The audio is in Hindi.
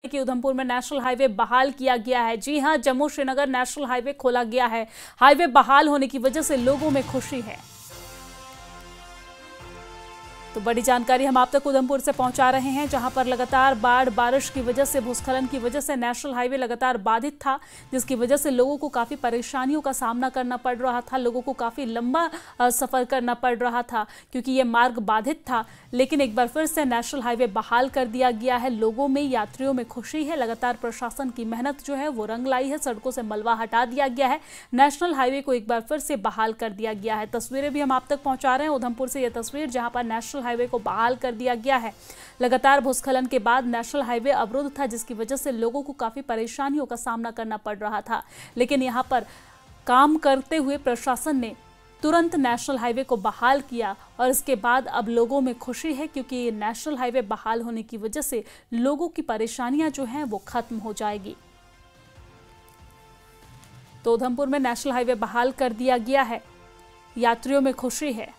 कि उधमपुर में नेशनल हाईवे बहाल किया गया है। जी हां, जम्मू श्रीनगर नेशनल हाईवे खोला गया है। हाईवे बहाल होने की वजह से लोगों में खुशी है। तो बड़ी जानकारी हम आप तक उधमपुर से पहुंचा रहे हैं, जहां पर लगातार बारिश की वजह से, भूस्खलन की वजह से नेशनल हाईवे लगातार बाधित था, जिसकी वजह से लोगों को काफ़ी परेशानियों का सामना करना पड़ रहा था। लोगों को काफ़ी लंबा सफ़र करना पड़ रहा था क्योंकि ये मार्ग बाधित था। लेकिन एक बार फिर से नेशनल हाईवे बहाल कर दिया गया है। लोगों में, यात्रियों में खुशी है। लगातार प्रशासन की मेहनत जो है वो रंग लाई है। सड़कों से मलबा हटा दिया गया है। नेशनल हाईवे को एक बार फिर से बहाल कर दिया गया है। तस्वीरें भी हम आप तक पहुंचा रहे हैं उधमपुर से। यह तस्वीर जहां पर नेशनल हाईवे को बहाल कर दिया गया है। लगातार भूस्खलन के बाद नेशनल हाईवे अवरुद्ध था, जिसकी वजह से लोगों को काफी परेशानियों का सामना करना पड़ रहा था। लेकिन यहां पर काम करते हुए प्रशासन ने तुरंत नेशनल हाईवे को बहाल किया और इसके बाद अब लोगों में खुशी है, क्योंकि ये नेशनल हाईवे बहाल होने की वजह से लोगों की परेशानियां जो हैं वो खत्म हो जाएगी। तो उधमपुर में नेशनल हाईवे बहाल कर दिया गया है। यात्रियों में खुशी है।